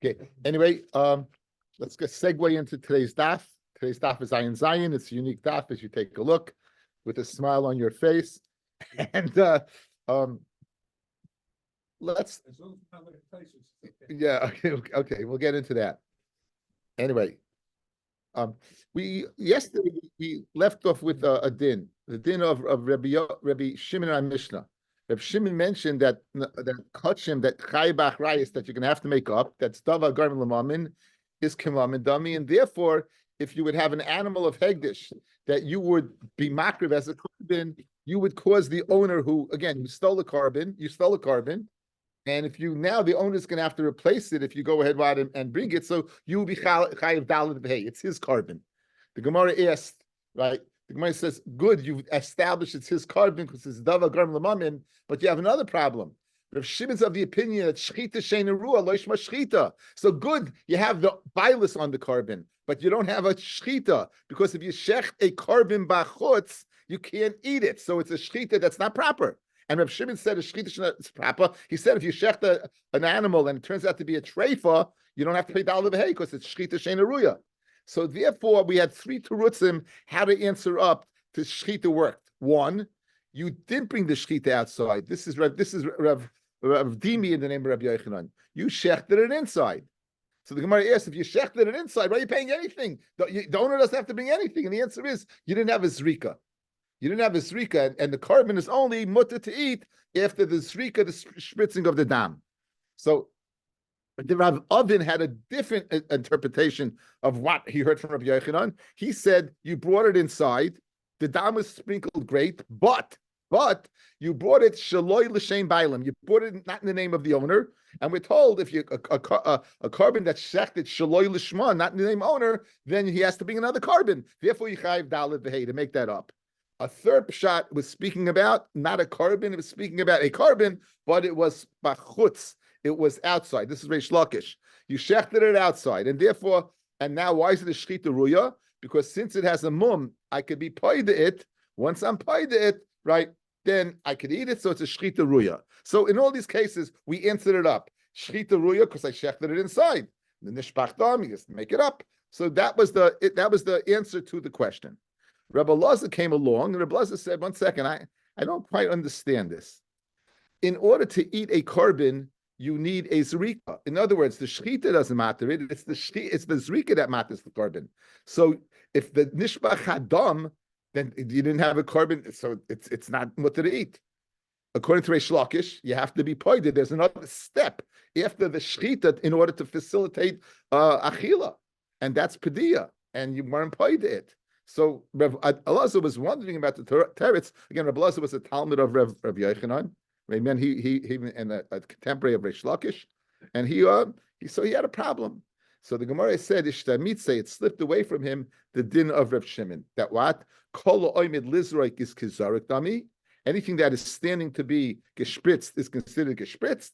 Okay. Anyway, let's get segue into today's daf. Today's daf is Ayin Zayin. It's a unique daf as you take a look with a smile on your face. And let's okay, we'll get into that. Anyway, yesterday we left off with a din, the din of Rabbi Shimon and Mishnah. Rabbi Shimon mentioned that kachim, that chaybach rayis, that you're going to have to make up, that's dava garmin lamamin, is kemamin dami, and therefore, if you would have an animal of hegdish that you would be makriv as a carbon, you would cause the owner who, again, you stole a carbon, and if you now the owner is going to have to replace it if you go ahead and bring it, so you will be chayiv daled b'hei. It's his carbon. The Gemara asked, right? The Gemara says, good, you've established it's his carbon because it's dava garm lamamin, but you have another problem. Rav Shimon's of the opinion that shchita sheina ruah lo yishma shchita. So good, you have the bilus on the carbon, but you don't have a shchita because if you shecht a carbon bachutz, you can't eat it. So it's a shchita that's not proper. And Rav Shimon said a shchita is proper. He said if you shecht an animal and it turns out to be a treifa, you don't have to pay daled b'hei because it's shchita sheina ruah. So therefore, we had three terutzim how to answer up to shchita worked. One, you didn't bring the shchita outside. This is Rav Dimi in the name of Rabbi Yochanan. You shechted it inside. So the Gemara asks, if you shechted it inside, why are you paying anything? The owner doesn't have to bring anything. And the answer is, you didn't have a zrika. You didn't have a zrika, and the carbon is only mutter to eat after the zrika, the spritzing of the dam. So the Rav Ovin had a different interpretation of what he heard from Rabbi Yochanan. He said, you brought it inside, the dam was sprinkled great, but you brought it shaloi l'shem bailam. You brought it not in the name of the owner, and we're told if you a carbon that's shechted shaloi l'shma, not in the name owner, then he has to bring another carbon. Therefore, you chayiv daled b'hei to make that up. A third pshat was speaking about not a carbon; it was speaking about a carbon, but it was bachutz. It was outside. This is Reish Lakish. You shechted it outside, and therefore, and now why is it a shchita ruya? Because since it has a mum, I could be paid it. Once I'm paid it, right, then I could eat it. So it's a shchita ruya. So in all these cases, we answered it up. Shchita ruya because I shechted it inside. The nishpach dam, you just make it up. So that was the answer to the question. Rabbi Lazar came along, and Rabbi Lazar said, "One second, I don't quite understand this. In order to eat a carbon, you need a zrika. In other words, the shchita doesn't matter. It's the zrika that matters the carbon. So if the nishbach hadam, then you didn't have a carbon, so it's not mutter to eat. According to Reish Lakish, you have to be poided. There's another step after the shchita in order to facilitate achila, and that's padiyah, and you weren't poided it. So Rav Elazar was wondering about the teretz. Again, Rav Elazar was a Talmud of Rav Yochanan. Amen. He and a contemporary of Reish Lakish, and he had a problem. So the Gemara said, "Ishtamitze," it slipped away from him the din of Rav Shimon. That what kol oimid lizroik is kizarik dami. Anything that is standing to be gespritzt is considered gespritzt,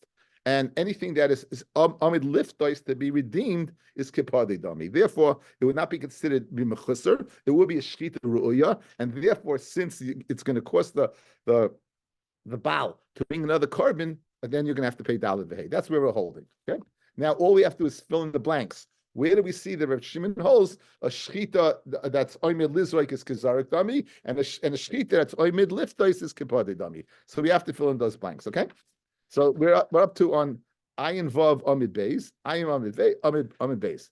and anything that is amid liftois to be redeemed is kipade dami. Therefore, it would not be considered b'mechusser. It would be a shchita ru'uya, and therefore, since it's going to cost the Baal to bring another carbon, then you're going to have to pay daled b'hei. That's where we're holding. Okay. Now all we have to do is fill in the blanks. Where do we see that Rav Shimon holds a shchita that's oimid lizroik is kizarik dami, and a shchita that's oimid liftois is kipade dami? So we have to fill in those blanks. Okay. So we're up to on ayin vav amid beis, ayin amid beis.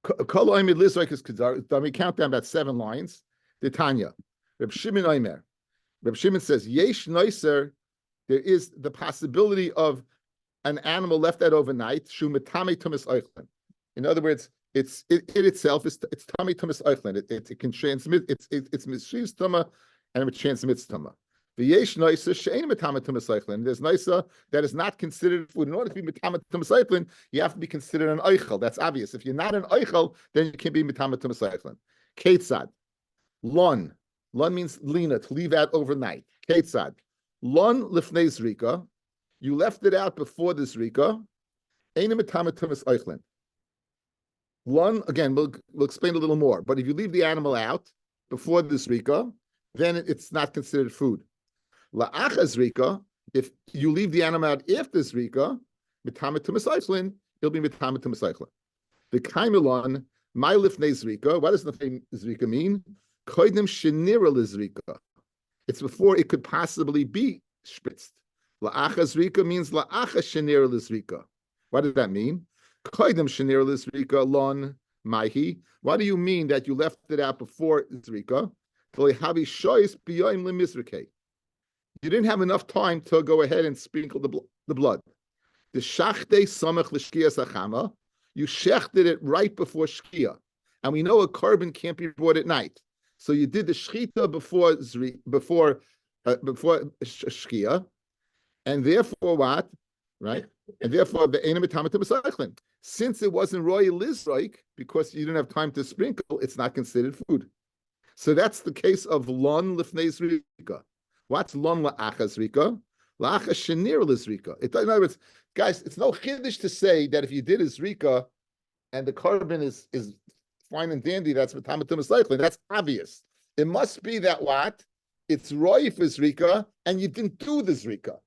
Kol oimid lizroik is kizarik dami. Count down about 7 lines. The Tanya. Rav Shimon Omer. Reb Shimon says, Yesh noiser, there is the possibility of an animal left out overnight, shu metame tumis oichlin. In other words, it itself is tame tumis oichlin. It can transmit, it's mishiv tuma, and it transmits tuma. The yesh noiser she'ein metame tumis oichlin. There's noiser that is not considered food. In order to be metame tumis oichlin, you have to be considered an oichel. That's obvious. If you're not an oichel, then you can be metame tumis oichlin. Ketzad, lon. Lon means lina, to leave out overnight. Ketzad. Lon lifnei zrika. You left it out before the zrika. Eina metame tumis oichlin. Lon, again, we'll explain a little more. But if you leave the animal out before the zrika, then it's not considered food. La'acha zrika, If you leave the animal out after Zrika, mitama to Mesaichlin, he'll be mitama to Mesaichlin. The Kaimilon, my lifnei Zrika, what does lifnei Zrika mean? Koidim shenira lizrika. It's before it could possibly be spritzed. La'acha Zrika means la'acha shenira lizrika. What does that mean? Koidim shenira lizrika lon maihi. What do you mean that you left it out before Zrika? You didn't have enough time to go ahead and sprinkle the blood. The shachte samach l'shkia sachama. You shechted it right before shkia, and we know a carbon can't be brought at night. So you did the shchita before shkia, and therefore what? Right, and therefore the eina mitama to b'sachlin. Since it wasn't royal lizroik because you didn't have time to sprinkle, it's not considered food. So that's the case of lon lifnei zrika. What's lon la'acha zrika? La'acha shenir lizrika. In other words, guys, it's no chiddush to say that if you did a zrika and the carbon is fine and dandy, that's matamatum cycling. That's obvious. It must be that what? It's roy for zrika and you didn't do the zrika.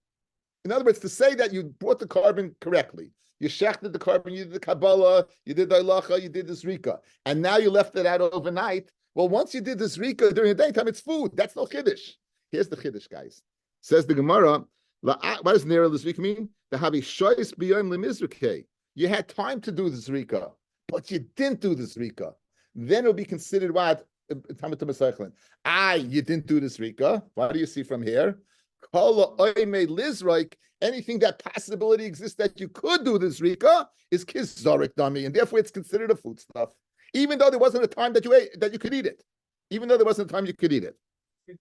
In other words, to say that you brought the carbon correctly, you shechted the carbon, you did the Kabbalah, you did the halacha, you did the zrika, and now you left it out overnight. Well, once you did the zrika during the daytime, it's food. That's no chiddush. Here's the chiddush, guys. Says the Gemara, what does nera l'zrika mean? The havi shoyis b'yom lemizrikei. You had time to do the zrika, but you didn't do the zrika. Then it'll be considered what? You didn't do the zrika. What do you see from here? Anything that possibility exists that you could do the zrika is kizorik dummy, and therefore it's considered a foodstuff, even though there wasn't a time that you ate that you could eat it. Even though there wasn't a time you could eat it.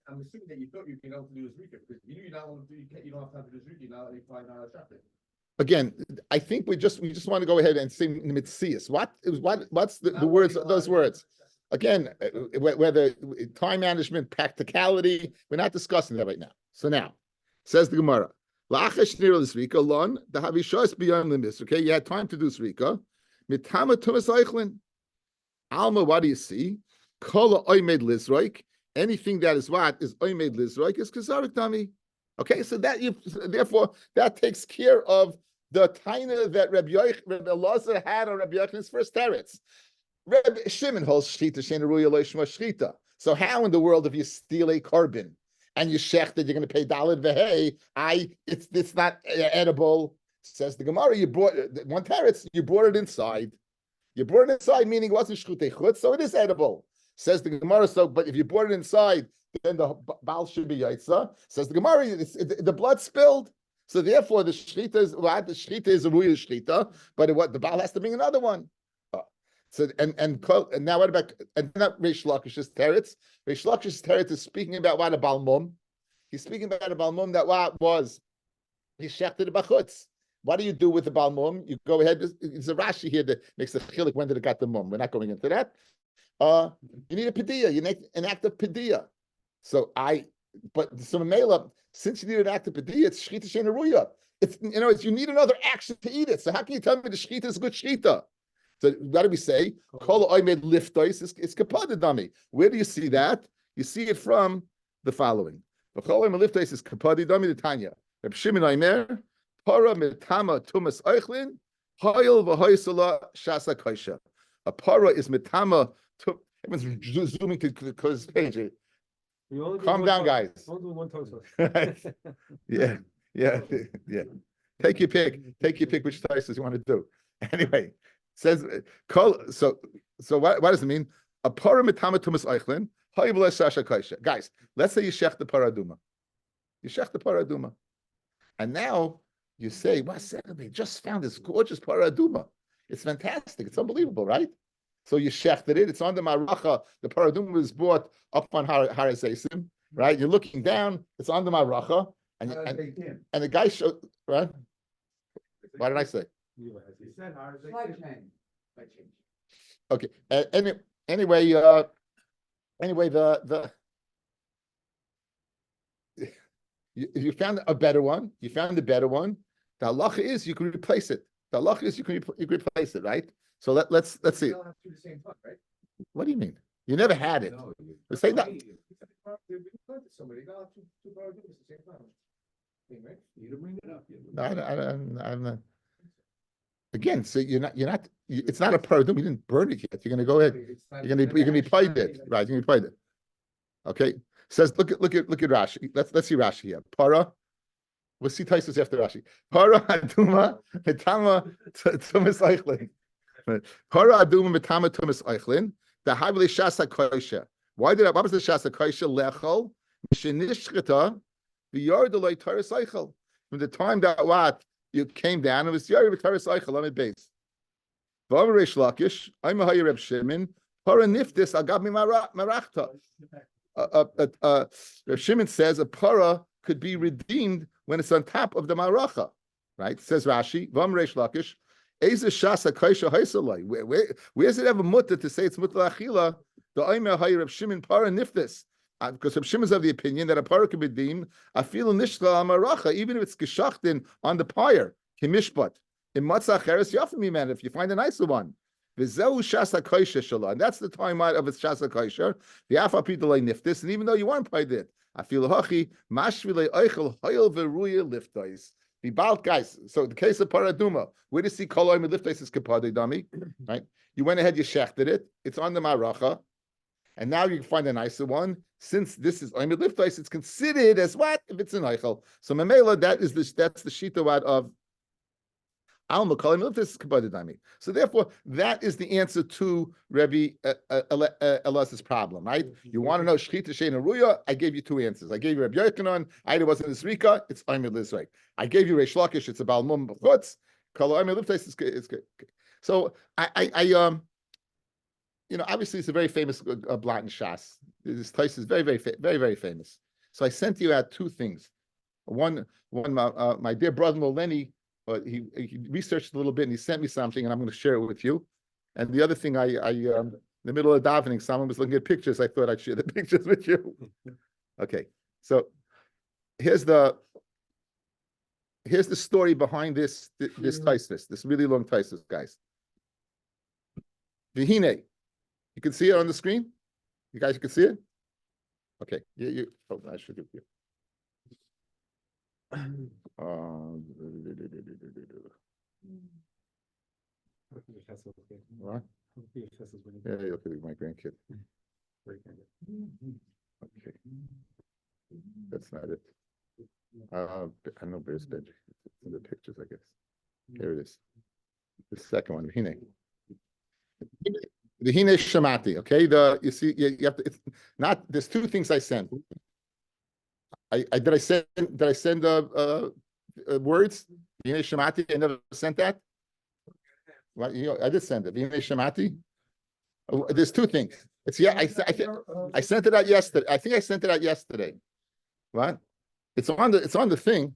I'm assuming that you thought you'd been able to do this zrika because you knew you don't have time to do zrika. Now you find out a Again, I think we just want to go ahead and say mitzias. What's the words? Those words. Again, whether time management, practicality, we're not discussing that right now. So now, says the Gemara, okay, you had time to do srika. Mitama tumas eichlin. Alma, what do you see? Kol oimed lizroik. Anything that is what is oimed lizroik is kazarik dami. Okay, so therefore that takes care of the taina that Rabbi Elazar had on Rabbi Yochanan's first teretz. Rabbi Shimon holds shchita shein ruya loishma shchita. So how in the world if you steal a carbon and you shech that you're going to pay daled vehei? It's not edible. Says the Gemara, you brought one teretz, you brought it inside. You brought it inside, meaning it wasn't shchutei chutz, so it is edible. Says the Gemara, but if you brought it inside, then the baal should be yaitza. Says the Gemara, the blood spilled. So therefore, the shchita is what? The shchita is a ruya shchita, but the baal has to bring another one. So and now what about and not Reish Lakish's teretz? Reish Lakish's teretz is speaking about what a balmum. He's speaking about a balmum that what was he shechted the bachutz. What do you do with the balmum? You go ahead. It's a Rashi here that makes the chilik when did it got the mum. We're not going into that. You need a pediyah. You need an act of pediyah. So Mela, since you need an act of pediyah, it's shchita shein haruya. It's you need another action to eat it. So how can you tell me the shchita is good shchita? So what do we say? Kol oimed liftois is kapada dami. Where do you see that? You see it from the following. Kol oimed liftois is kapada dami the Tanya. Reb Shimon Aimer, para mitama tumas eichlin, hoyel v'hoysala shasa kaisha. A para is mitama. Everyone's zooming to his page. Calm down, guys. Yeah. Take your pick. Which Taisus you want to do. Anyway, says so what does it mean? A para mitama tumas eichlin, hoyel shasa kaisha. Guys, let's say you shech the paraduma. And now you say, "Wow, we just found this gorgeous paraduma. It's fantastic. It's unbelievable, right?" So you shechted it. It's under maracha. The paraduma was brought up on Harazesim, right? You're looking down. It's under maracha, and the guy showed right. What did I say? You said Harazesim. Okay. Anyway, the you found a better one. You found a better one. The halacha is you can replace it. You can replace it, right? So let's see. They all have to do the same time, right? What do you mean? You never had it. No, Say that. Somebody got two paradigms at the same time. thing, right? You didn't bring it up. I'm not. Again, so it's not a paradigm. You didn't burn it yet. You're going to go ahead. You're going to be played it, right? You're going to be played it. Okay. Says, look at Rashi. Let's see Rashi here. Para. We'll see Taisus after Rashi. Para aduma metama tumis eichlin. Para aduma metama tumis eichlin. The havli shasa koisha. What was the shasa koisha lechol? Mishenishchita v'yardolay taris eichel. From the time that what you came down, it was yard taris eichel on the base. V'amar Reish Lakish, I'm a higher Reb Shimon. Para niftis agab mi marachta. Reb Shimon says a para could be redeemed when it's on top of the maracha, right? Says Rashi, Vam Reish Lakish, Eze Shasa Kaisha Haisalai. Where's it ever mutter to say it's mutter achila? The Aimer Hay Reb Shimon para niftis, because Reb Shimon's of the opinion that a para could be redeemed. I feel nishla maracha, even if it's geshachtin on the pyre, kimishpat. In matzah cheres yafimi man, if you find a nicer one. V'zeu shasa kaisha shala, and that's the time out of its shasa kaisha. The afa pidalei niftis, and even though you weren't paid it, I feel hachi mashvile eichel hayel veruya liftais. The balt guys. So the case of paraduma, where does he call him liftais is kapade dummy, right? You went ahead, you shechted it. It's on the maracha, and now you can find a nicer one. Since this is oimid liftais, it's considered as what if it's an eichel. So memela, that's the shita wad of. So therefore, that is the answer to Rabbi Elazar's problem, right? You want to know Shechita Shein Aruya? I gave you two answers. I gave you Rabbi Yochanan. Either wasn't this Rika, it's Oimid Lizrei. I gave you Reish Lakish. It's about Mum B'chutz. Kol Oimid Liftais is good. So obviously it's a very famous blot in Shas. This place is very, very, very, very famous. So I sent you out two things. One, my dear brother Moleni. He researched a little bit and he sent me something, and I'm going to share it with you. And the other thing, in the middle of davening, someone was looking at pictures. I thought I'd share the pictures with you. Okay, so here's the story behind this Taisus, this really long Taisus, guys. Vihine, you can see it on the screen. You guys can see it. Okay, I should give you. What? Yeah, look at my grandkid. Okay, that's not it. I know Bear's bed. It's in the pictures, I guess. Here it is. The second one, the Hine Shamati. Okay, you see, you have to. It's not. There's two things I sent. Did I send words? Hine Shamati. I never sent that. Well, I did send it. Hine Shamati. There's two things. It's I sent it out yesterday. I think I sent it out yesterday. What? It's on the thing.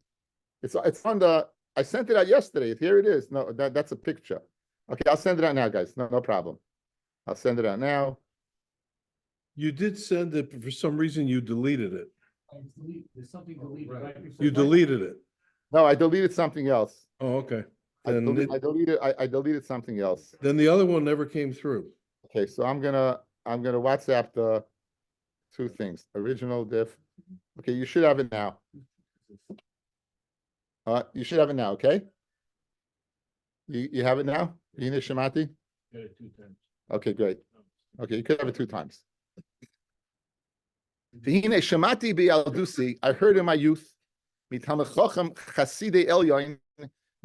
It's on the. I sent it out yesterday. Here it is. No, that's a picture. Okay, I'll send it out now, guys. No problem. I'll send it out now. You did send it, but for some reason you deleted it. There's something deleted. Right? You deleted it. No, I deleted something else. Oh, okay. I deleted something else. Then the other one never came through. Okay, so I'm gonna WhatsApp the two things. Original diff. Okay, you should have it now. You should have it now. Okay. You have it now. Hine Shamati. Got it 2 times. Okay, great. Okay, you could have it 2 times. Hine Shamati bi'aldusi. I heard in my youth. Mitalmid Chacham Chasidei Elyon.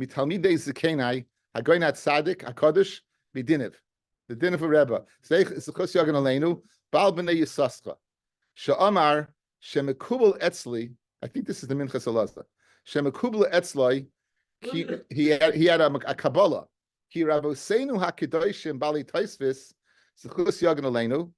Mitalmidei Zekenai. Hagoynat Sadik Hakadosh B'Dinev. The din of a Rebbe. Zechus Yagan Aleinu. Bal B'nei Yisascha. Sha'amar Shemekubel Etzli. I think this is the Minchas Elazar. Shemekubel Etzli. He had a Kabbalah. Ki Rabosenu HaKedoshim Bali Taisvis. Zechus Yagan Aleinu.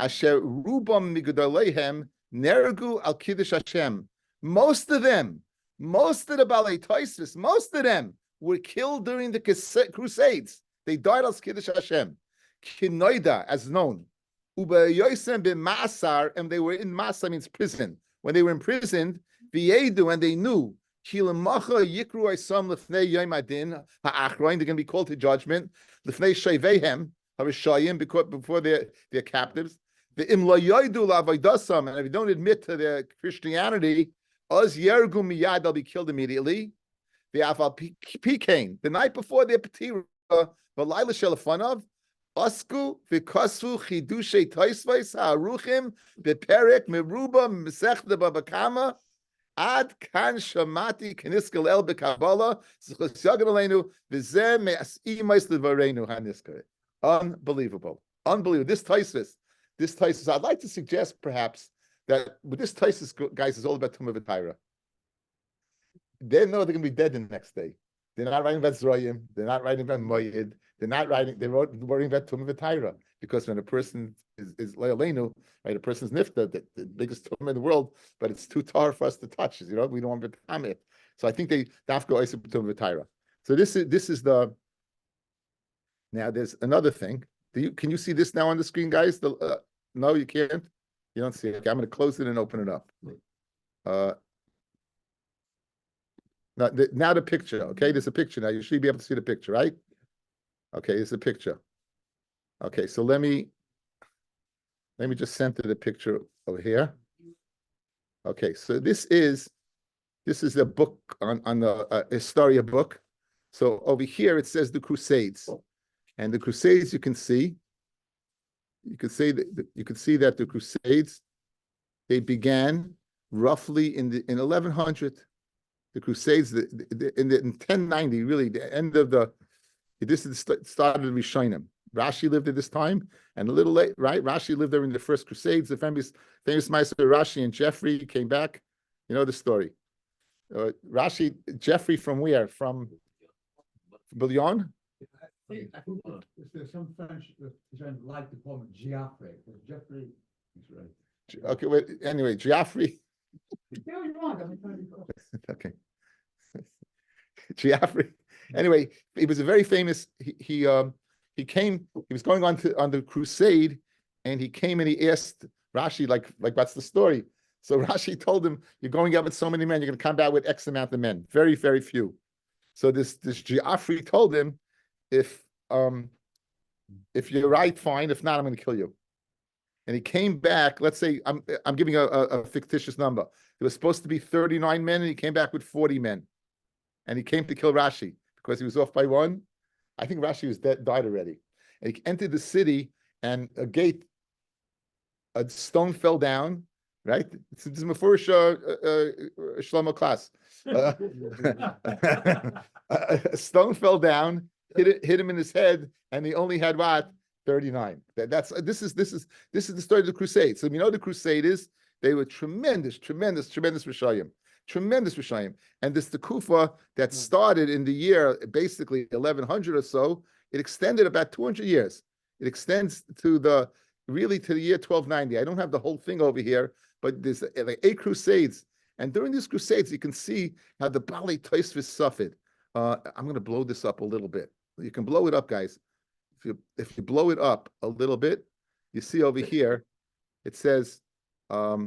Asher Rubam Migdalehem Nergu Al Kiddush Hashem. Most of the Bali Taisvis, most of them were killed during the Crusades. They died as Kiddush Hashem. Kinoida, as known. Uba Yosem bin Ma'asar, and they were in Ma'asar, means prison. When they were imprisoned, V'yedu, and they knew, Kilamacha Yikru Aysam Lefnei Yom Adin Ha'achroin, they're going to be called to judgment. Lefnei Sheivehem, Harishayim, before they're captives. The Imla Yoidu La'avaydasam, and if you don't admit to their Christianity, Oz Yergu miyad, they'll be killed immediately. The Afal Pikain, the night before their Petira, Valila Shelafanov, Osku, Vikosu, Chidushe Toisvais, Haruchim, Beperek, Meruba, Mesechta Babakama, Ad Kan Shamati, Kaniskal El Bekabala, Zchosyagan Alenu, Vizem Me'as Levarenu Haniska. Unbelievable. Unbelievable. This Taisus, I'd like to suggest perhaps that with this Taisus, guys, is all about Tumah V'Taira. They know they're going to be dead the next day. They're not writing about Zroyim. They're not writing about Moyed. They're worrying about Tumah V'Taira. Because when a person is Le'aleinu, right, a person's nifta, the biggest tumah in the world, but it's too tar for us to touch. You know, we don't want to tam it. So I think they dafko oisib Tumah V'Taira. So this is the. Now there's another thing. Can you see this now on the screen, guys? No, you can't. You don't see it. Okay, I'm going to close it and open it up. Now the picture. Okay, there's a picture now. You should be able to see the picture, right? Okay, it's a picture. Okay, so let me just center the picture over here. Okay, so this is a book on the Historia book. So over here it says the Crusades, and the Crusades you can see that the Crusades, they began roughly in 1100. The Crusades in 1090, really the end of this is the start of the Rishonim. Rashi lived at this time, and a little late, right? Rashi lived during the first Crusades. The famous Meister Rashi and Jeffrey came back. You know the story. Rashi, Jeffrey from where? From Bouillon? I think there's some French that like to call him Geoffrey, but Jeffrey is right. Okay, wait, anyway, Geoffrey. No, you're wrong. I'm trying to be close. Okay. Geoffrey. Anyway, he was a very famous. He was going on the crusade, and he came and he asked Rashi, like what's the story? So Rashi told him, "You're going out with so many men. You're going to come back with X amount of men. Very, very few." So this Geoffrey told him, if you're right, fine. If not, I'm going to kill you. And he came back. Let's say I'm giving a fictitious number. There was supposed to be 39 men, and he came back with 40 men. And he came to kill Rashi because he was off by one. I think Rashi was died already. And he entered the city, and a stone fell down. Right? This is Mefurish Shlomo class. A stone fell down, hit him in his head, and he only had what? 39. This is the story of the Crusades. So we know the Crusaders, they were tremendous Rishayim. Tremendous Rishayim. And this Kufa that started in the year basically 1100 or so, it extended about 200 years. It extends to the year 1290. I don't have the whole thing over here, but there's like 8 Crusades. And during these Crusades, you can see how the Baalei Tosfos suffered. I'm going to blow this up a little bit. You can blow it up, guys. If you blow it up a little bit, you see over here, it says, Like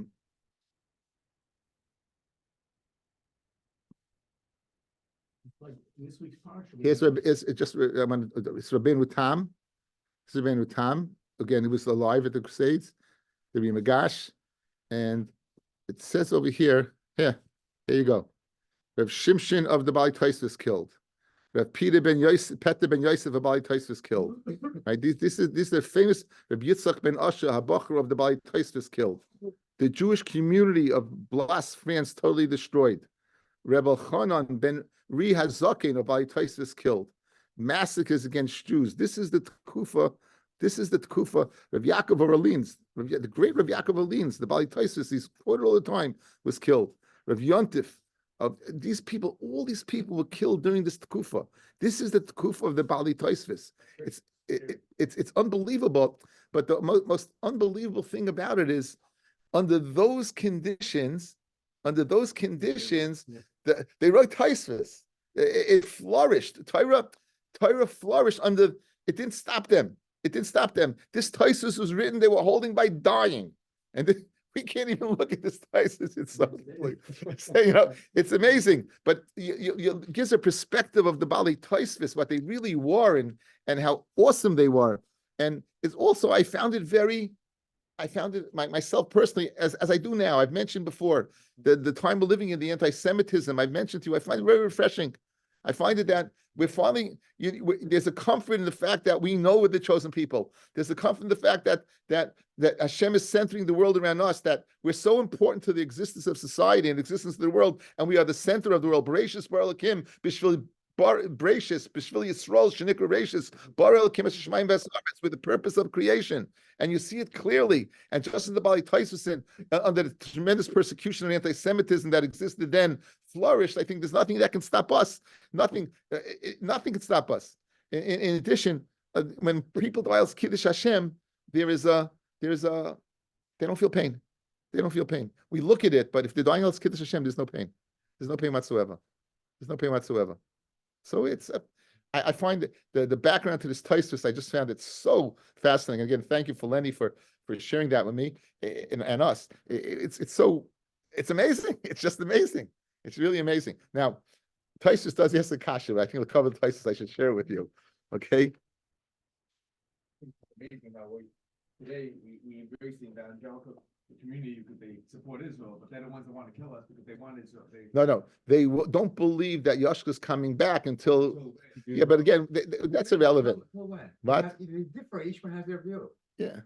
this week's parsha. it's Rabbeinu Tam. It's Rabbeinu Tam. Again, he was alive at the Crusades. Rabbi Magash. And it says over here, here you go. Rav Shimshon of the Baalei Tosfos killed. Rav Peter ben Yosef of the Baalei Tosfos killed. Right? This is the famous Rav Yitzchak ben Asher Habacher of the Baalei Tosfos killed. The Jewish community of Blas, France, totally destroyed. Rebbe Chanan ben Ri Hazaken of Baalei Tosfos killed. Massacres against Jews. This is the Tkufa. Rav Yaakov Orleans, the great Rav Yaakov Orleans, the Baalei Tosfos, he's quoted all the time, was killed. Rav Yontif, all these people were killed during this Tkufa. This is the Tkufa of the Baalei Tosfos. It's unbelievable. But the most unbelievable thing about it is, under those conditions, they wrote Tosfos. It flourished. Torah flourished under. It didn't stop them. This Tosfos was written. They were holding by dying, and we can't even look at this Tosfos. It's so, it's amazing. But it gives a perspective of the Baalei Tosfos, what they really were, and how awesome they were. And it's also, I found it very I found it myself personally, as I do now. I've mentioned before the time we're living in, the anti-Semitism. I've mentioned to you. I find it very refreshing. I find it that we're finally. There's a comfort in the fact that we know we're the chosen people. There's a comfort in the fact that Hashem is centering the world around us. That we're so important to the existence of society and the existence of the world, and we are the center of the world. Bereshis bar Elokim b'shvil Bereshis b'shvil Yisrael shenikra Bereshis bar Elokim Hashemayim v'Haaretz, with the purpose of creation. And you see it clearly. And just as the Bali Taisusin, under the tremendous persecution and anti-Semitism that existed then, flourished, I think there's nothing that can stop us. Nothing can stop us. In addition, when people do Ayal's Kiddush Hashem, they don't feel pain. They don't feel pain. We look at it, but if they're doing Ayal's Kiddush Hashem, there's no pain. There's no pain whatsoever. There's no pain whatsoever. So it's I find the background to this Taisus, I just found it so fascinating. Again, thank you, Feleni, for sharing that with me and us. It's amazing. It's just amazing. It's really amazing. Now, Taisus does yes a kasha, but I think we'll cover the Taisus. I should share with you. Okay. Amazing how today we embrace the evangelical community because they support Israel, but they're the ones that want to kill us because they want Israel. No, they don't believe that Yashka's coming back until. Yeah, but again, that's irrelevant. Until when? What? They differ. Each one has their view. Yeah.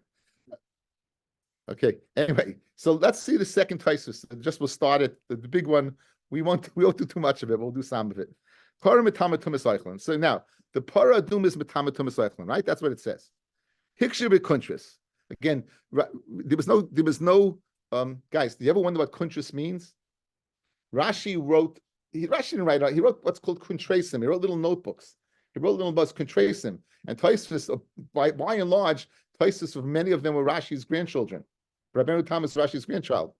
Okay. Anyway, so let's see the second Taisus. Just we'll start it. The big one. We won't do too much of it. We'll do some of it. So now the para adum is metamatum eichlin, right? That's what it says. Hiksher b'kuntris. Again, there was no guys. Do you ever wonder what kuntris means? Rashi didn't write out. He wrote what's called kuntresim. He wrote little notebooks. He wrote little books kuntresim. And Tosfos, by and large, Tosfos, many of them were Rashi's grandchildren. Rabbeinu Tam is Rashi's grandchild,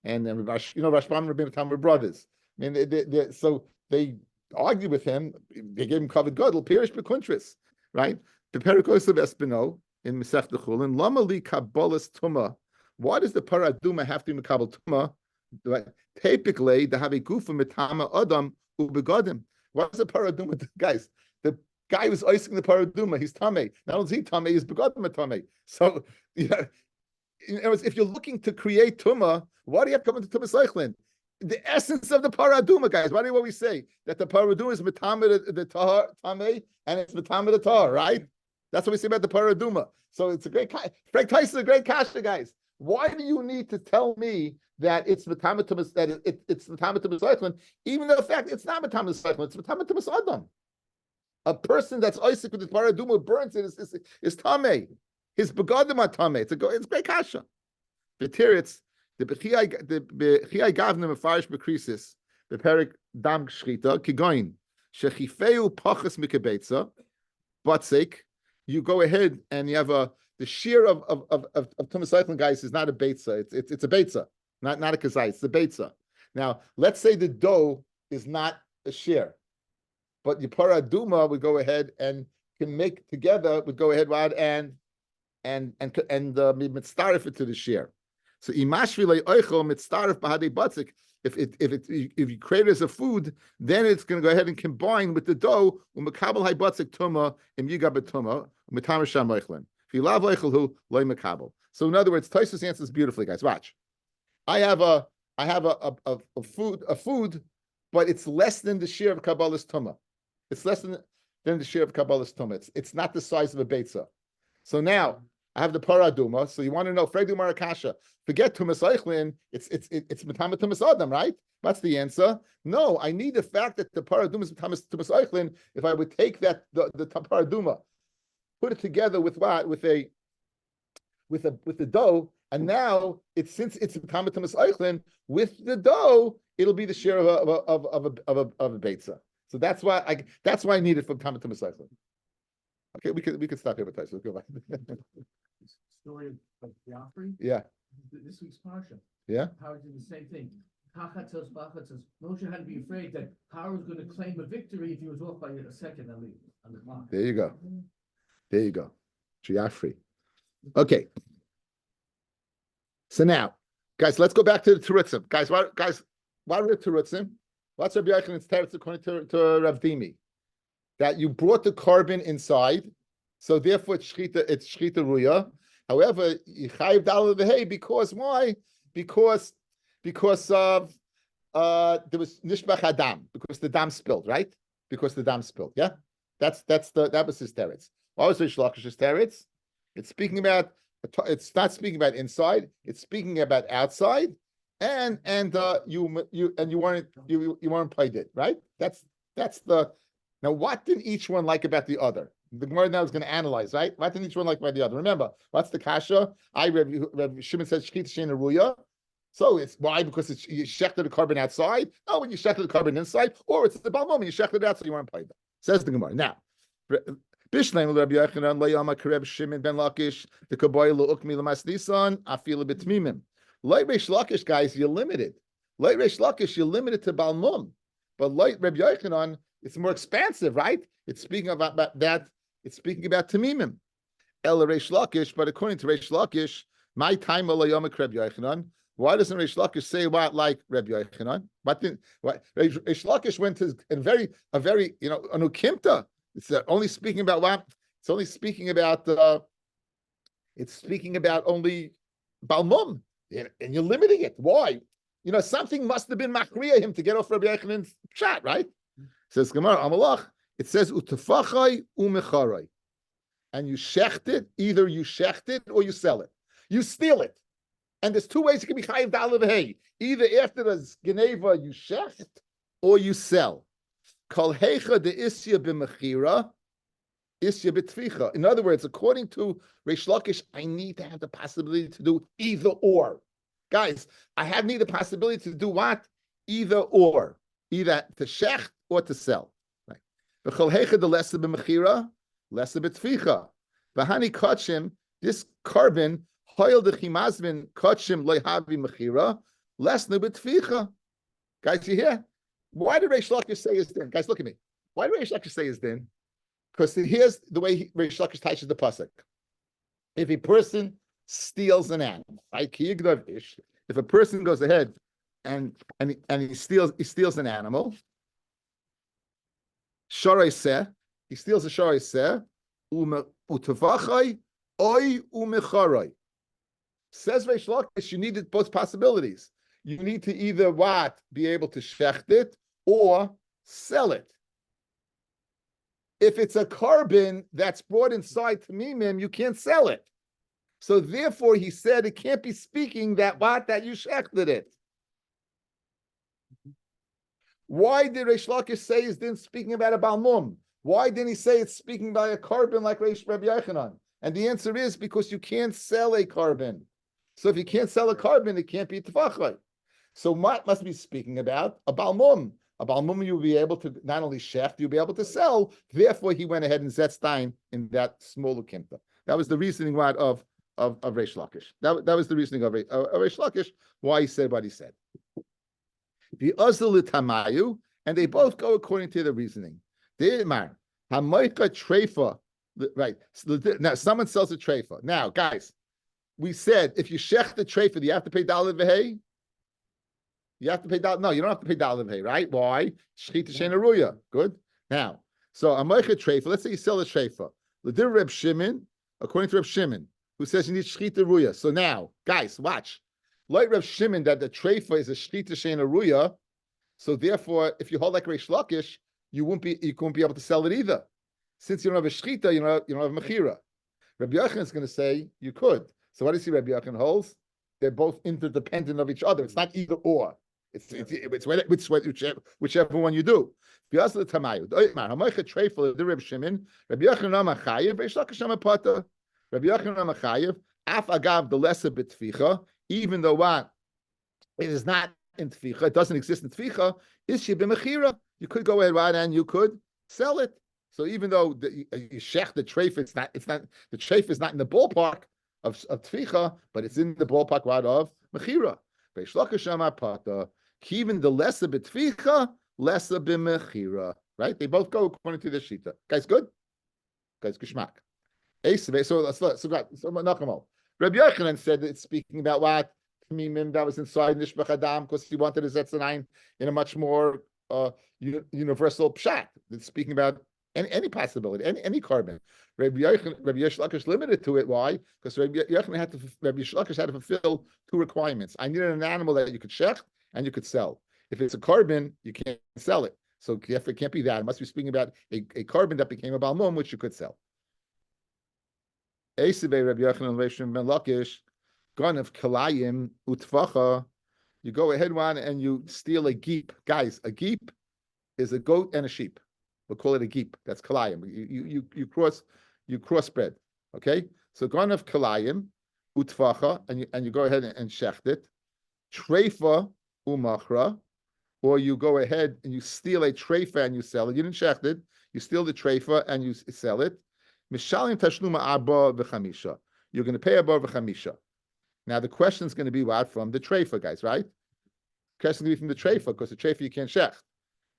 and then Rashbam and Rabbeinu Tam were brothers. I mean, so they argued with him. They gave him covered gadol pirish b'kuntris, right? The perikos of Espino in Masech Dechulin, Lama li kabbalas tuma. Why does the paraduma have to be mekabel tuma? Typically, they have a gufa mitama adam ubegadim. Why is the paraduma, guys? The guy who's icing the paraduma, he's tame. Not only is he tame, he's begadim tame. So, yeah. In other words, if you're looking to create tuma, why do you have to come into tuma cycling? The essence of the paraduma, guys. Why do you always say that the paraduma is mitama the tar tame and it's mitama the tar, right? That's what we say about the paraduma. So it's a great. Frank Tyson is a great kasha, guys. Why do you need to tell me that it's metamatum that it's metamatum cycling, even though in fact it's not metamatum cycling, it's metamatum adam. A person that's Isaac with his paraduma burns it is tame. His begadim are tame. It's great kasha. The tirits, the bechiyai gavnim afarish bekrisis, the perik dam gshchita kigoin shechifeu pachas mikabetza, batsik. You go ahead and you have the shear of Tumas cycling, guys, is not a beitza. It's a beitza, not a kazai. It's a beitza. Now, let's say the dough is not a shear, but your paraduma would go ahead and can make together. Would go ahead and mitzaref it to the shear. So imashvi le'oichel mitzaref b'hadei batzik. If you create it as a food, then it's going to go ahead and combine with the dough. U'mekabel hay batzik tuma im yigab tuma u'metam sham oichlin. If you love oichelhu loy mekabel. So in other words, Tosfos answers beautifully, guys. Watch. I have a food, but it's less than the share of kabbalas tuma. It's less than the share of kabbalas tuma. It's not the size of a beitza. So now I have the paraduma. So you want to know Fregdu Marakasha. Forget tumas eichlin. It's metama tumas adam, right? That's the answer. No, I need the fact that the paraduma is metama tumas eichlin. If I would take that the paraduma, put it together with what? With the dough, and now since it's metama tumas eichlin with the dough, it'll be the share of a beitza. So that's why I need it from metama tumas eichlin. Okay, we could stop here with Tyson. Go back. Story of Geoffrey. Yeah. This week's parsha. Yeah. Power did the same thing. Kachatos Bachatos. Moshe had to be afraid that Power was going to claim a victory if he was off by a second on the clock. There you go. Geoffrey. Okay. So now, guys, let's go back to the Terutzim. Guys, what are the Terutzim? What's Rabbi Yochanan's teretz according to Rav Dimi? That you brought the carbon inside, so therefore it's shchita ruya. However, you chayiv daled v'hei because why? Because of there was nishbach hadam, because the dam spilled, right? Because the dam spilled. Yeah, that was his teretz. What was Reish Lakish's teretz? It's speaking about. It's not speaking about inside. It's speaking about outside, and you weren't played it, right? That's the. Now, what did each one like about the other? The Gemara now is going to analyze, right? What did each one like about the other? Remember, what's the kasha? Rabbi Shimon says shechita sheina ruya. So it's why? Because you shechted the carbon outside. Oh, when you shechted the carbon inside, or it's the balmum, you shechted it outside, you weren't played it. Says the Gemara. Now, Bishleim Rabbi Yochanan Layama Kareb Shimon ben Lakish the Kaboy Luukmi Lamas Nisan Afila Bitmimim. Like Reish Lakish, guys, you're limited. Like Reish Lakish, you're limited to balmum. But like Rabbi Yochanan, it's more expansive, right? It's speaking about that. It's speaking about Tamimim. El Reish Lakish, but according to Reish Lakish, my time Layama Kareb Yochanan. Why doesn't Reish Lakish say what like Rabbi Yochanan? Reish Lakish went to a very anukimta. It's only speaking about what? It's only speaking about. It's speaking about only balmum, and you're limiting it. Why? Something must have been machriya him to get off Rabbi Yochanan's shot, right? Says Gemara Amalach. It says utafachai umecharai, and you shecht it. Either you shecht it or you sell it. You steal it. And there's two ways you can be chayiv daled v'hei. Either after the geneva you shecht or you sell. Kol heicha de isya b'mechira, isya b'tficha. In other words, according to Reish Lakish, I need to have the possibility to do either or. Guys, I have need the possibility to do what? Either or. Either to shecht or to sell. Right. V'chol heicha de lesa b'mechira, lesa b'tficha. V'hani kachim, this carbon, hoil de chimazmin kachim loyhavi mechira, lesna b'tficha. Guys, you hear? Why did Reish Lakish say his din? Guys, look at me. Why did Reish Lakish say his din? Because here's the way Reish Lakish teaches the pasuk. If a person steals an animal, right? If a person goes ahead and he steals an animal, sharai seh, he steals a sharai seh, utavachai oy umecharai. Says Reish Lakish, you needed both possibilities. You need to either what? Be able to shecht it or sell it. If it's a carbon that's brought inside Tamimim, you can't sell it. So therefore, he said it can't be speaking that you shechted it. Why did Reish Lakish say he's then speaking about a balmum? Why didn't he say it's speaking by a carbon like Rabbi Yochanan? And the answer is because you can't sell a carbon. So if you can't sell a carbon, it can't be tefachai. So what must be speaking about? A balmum. A balmum you'll be able to not only shecht, you'll be able to sell. Therefore, he went ahead and zetstein in that smaller kimta. That was the reasoning of Reish Lakish. That was the reasoning of Reish Lakish, why he said what he said. The Azul Tamayu, and they both go according to the reasoning. Right. Now, someone sells a treifa. Now, guys, we said if you shecht the treifa, do you have to pay daled v'hei? You have to pay daled. No, you don't have to pay daled v'hei, right? Why? Shechita sheina ruya. Good. Now, so a moicha treifa. Let's say you sell a treifa. L'dir Reb Shimon, according to Reb Shimon, who says you need shechita ruya. So now, guys, watch. Like Reb Shimon, that the treifa is a shechita sheina ruya. So therefore, if you hold like Reish Lakish, you couldn't be able to sell it either. Since you don't have a shechita, you don't have a mechira. Rabbi Yochanan is going to say you could. So what do you see Rabbi Yochanan holds? They're both interdependent of each other. It's not either or. It's whichever one you do. Rabbi Yochanan af agav the lesser bitficha, even though what it is not in tficha, it doesn't exist in tficha. Is she b'mechira? You could go ahead right and you could sell it. So even though you shech the treif, it's not the treif is not in the ballpark of tficha, but it's in the ballpark right of mechira. Even the lesser b'tficha, lesser b'mechira. Right? They both go according to the shita. Guys, good. Guys, geschmack. So Nachamo. Rabbi Yochanan said that it's speaking about what Tamimim that was inside Nishbach Adam because he wanted his Zetzanein in a much more universal pshat. It's speaking about any possibility, any carbon. Rabbi Yesh Lakish limited to it. Why? Because Rabbi Yesh Lakish had to fulfill two requirements. I needed an animal that you could shech and you could sell. If it's a carbon, you can't sell it. So it can't be that. It must be speaking about a carbon that became a balmum, which you could sell. Rabbi Yochanan ben Lakish, Ganav Kalayim Utfacha. You go ahead one and you steal a geep. Guys, a geep is a goat and a sheep. We'll call it a geep. That's kalayim. You crossbred. Okay? So Ganav Kalayim Utfacha, and you go ahead and shecht it. Treifa umachra, or you go ahead and you steal a treifa and you sell it. You didn't shecht it. You steal the treifa and you sell it. Mishalim tashluma arba v'chamisha. You're going to pay arba v'chamisha. Now the question is going to be what from the treifa, guys, right? The question is going to be from the treifa because the treifa you can't shecht.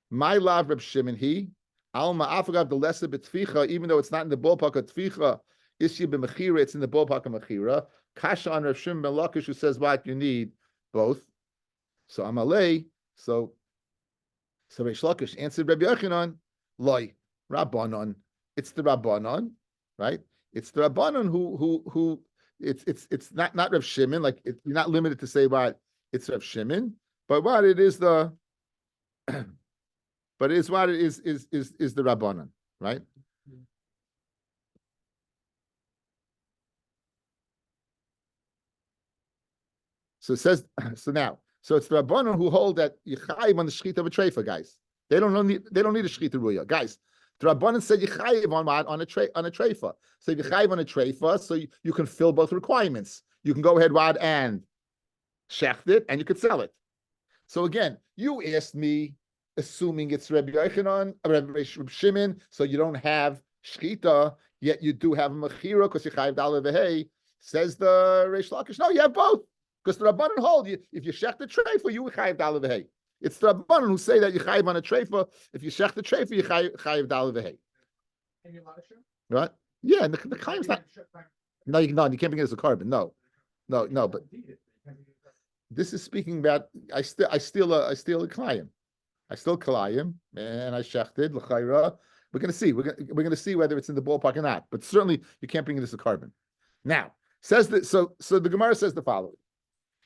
My love, Reb Shimon, he alma afagav the lesser betficha, even though it's not in the ballpark of tficha, isya b'mechira, it's in the ballpark of mechira. Kasha on Reb Shimon ben Lakish, who says what you need both. So Amalei, so Reish Lakish answered Rabbi Yochanan, loy Rabbanon. It's the Rabbanon, right? It's the Rabbanon who it's not Reb Shimon, like you're not limited to say what it's Reb Shimon, but what it is the but it is what it is the Rabbanon, right? So it says, so it's the Rabbanon who hold that Yechayiv on the shechita of a treifa, guys. They don't need a shechita ruya, guys. The Rabbanon said Yechayiv on a treifa. So Yechayiv on a treifa, so you can fill both requirements. You can go ahead, Wad, and shecht it, and you could sell it. So again, you asked me, assuming it's Rabbi Yochanan, Rabbi Shimon, so you don't have shechita, yet you do have a mechira because Yechayiv dalav v'hei. Says the Reish Lakish, no, you have both. Because the Rabbanon hold you, if you shech the treifa, you chayiv dalav v'hei. It's the Rabbanon who say that you chayiv on a treifa. If you shech the treifa, you chayiv dalav v'hei. Right? Yeah, and the chayim's not. No, you can't bring it as a carbon. No. But this is speaking about I steal a chayim. I still kalayim and I shechted l'chayra. We're going to see. We're going to see whether it's in the ballpark or not. But certainly you can't bring it as a carbon. Now says that. So the Gemara says the following.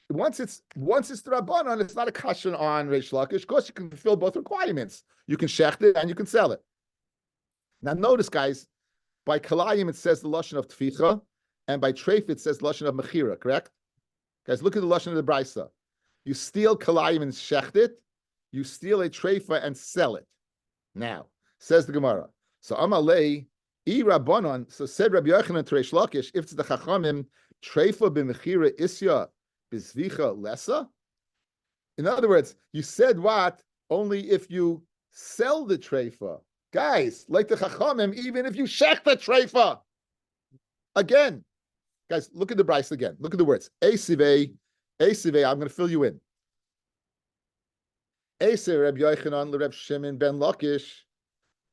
Once it's the Rabbanon, it's not a kashan on Reish Lakish. Of course, you can fulfill both requirements. You can shecht it and you can sell it. Now, notice, guys, by kalayim it says the lashon of tficha, and by treif it says the lashon of mechira. Correct, guys? Look at the lashon of the brisa. You steal kalayim and shecht it. You steal a treifa and sell it. Now, says the Gemara. So Amalei Rabbanon. So said Rabbi Yochanan to Reish Lakish, if it's the chachamim treifa b'mechira isya. Lessa. In other words, you said what? Only if you sell the treifa. Guys, like the Chachamim, even if you shech the treifa. Again, guys, look at the Bryce again. Look at the words. Eisivei, I'm going to fill you in. Eisivei Reb Yochanan Reb Shimon ben Lakish,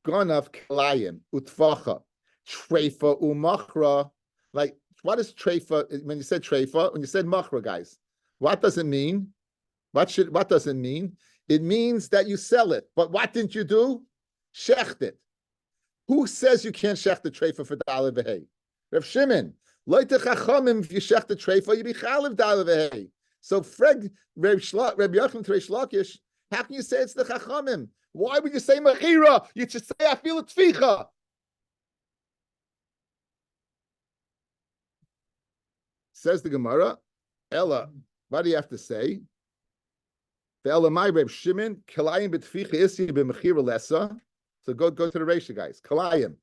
Ganav Kalayim, Utfacha, Treifa Umachra. Like, what is treifa? When you said treifa, when you said machra, guys, what does it mean? What does it mean? It means that you sell it. But what didn't you do? Shecht it. Who says you can't shecht the treifa for dalav v'hei? Rav Shimon. Loite chachamim, if you shecht the treifa, you be chalav dalav v'hei. So Fred, Reb Yochanan to Reish Lakish, how can you say it's the chachamim? Why would you say mechira? You should say I feel it's tficha. Says the Gemara, Ella, what do you have to say? The Ella my Reb Shimon, Kalayim b'tficha isi b'mechira lessa. So go to the Reisha, guys. Kalayim.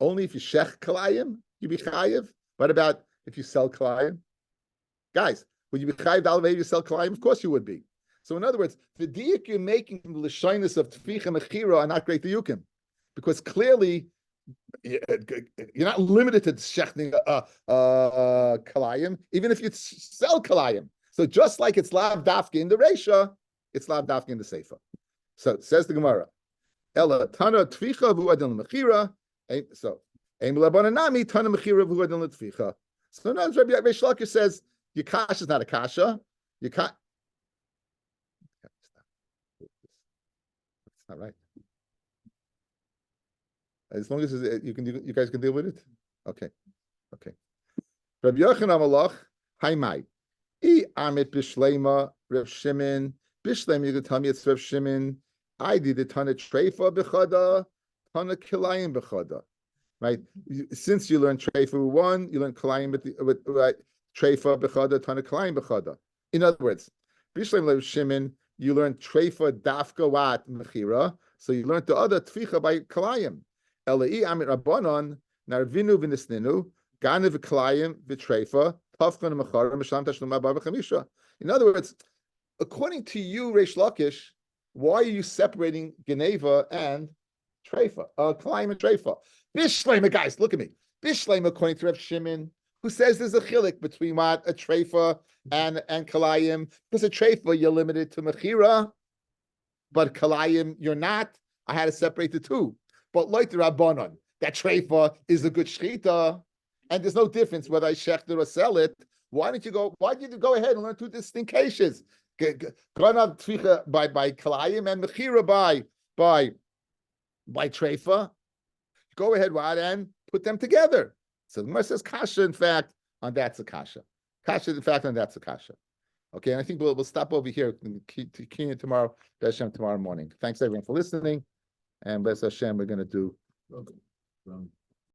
Only if you shech kalayim, you be chayiv. What about if you sell kalayim? Guys, would you be chayiv dalvei if you sell kalayim? Of course you would be. So in other words, the diuk you're making from the shyness of tficha mechira are not great diukim. Because clearly, you're not limited to shechting kalayim, even if you sell kalayim. So just like it's lav dafka in the Reisha, it's lav dafka in the Seifa. So says the Gemara, Ella tana tficha v'uadin l'mechira. So aim labananami tana mechira v'uadin l'tficha. So now Rabbi Reish Lakish says your kasha is not a kasha. You can't. It's not right. As long as you guys can deal with it. Okay. Rabbi Yochanan Malach, hi mai. Amit Bishleima, Reb Shimon, Bishleima, you can tell me it's Reb Shimon. I did a ton of Treifa Bechada, ton of Kilayim Bechada. Right? Since you learned Treifa with one, you learned Kilayim with right, Treifa Bechada, ton of Kilayim Bechada. In other words, Bishleima Reb Shimon, you learned Treifa Dafka Wat Mechira, so you learned the other Tficha by Kilayim. Elai Amit Rabbanon, Narvinu V'nisninu, Ganav Kilayim V'Treifa, in other words, according to you, Reish Lakish, why are you separating Geneva and Treifa? Kalayim and Treifa. Bishleima, guys, look at me. Bishleima, according to Reb Shimon, who says there's a chilik between what a Treifa and Kalayim. Because a Treifa, you're limited to Mechira, but Kalayim, you're not. I had to separate the two. But like the Rabbanon, that Treifa is a good shchita. And there's no difference whether I shechter or sell it. Why did you go ahead and learn two distinct cases? Granav tficha by Kalayim and Mechira by Treifa. Go ahead, and put them together. So the Gemara says kasha, in fact, on that's a kasha. Kasha, in fact, on that's a kasha. Okay, and I think we'll stop over here and continue tomorrow, Hashem, tomorrow morning. Thanks everyone for listening. And bless Hashem, we're going to do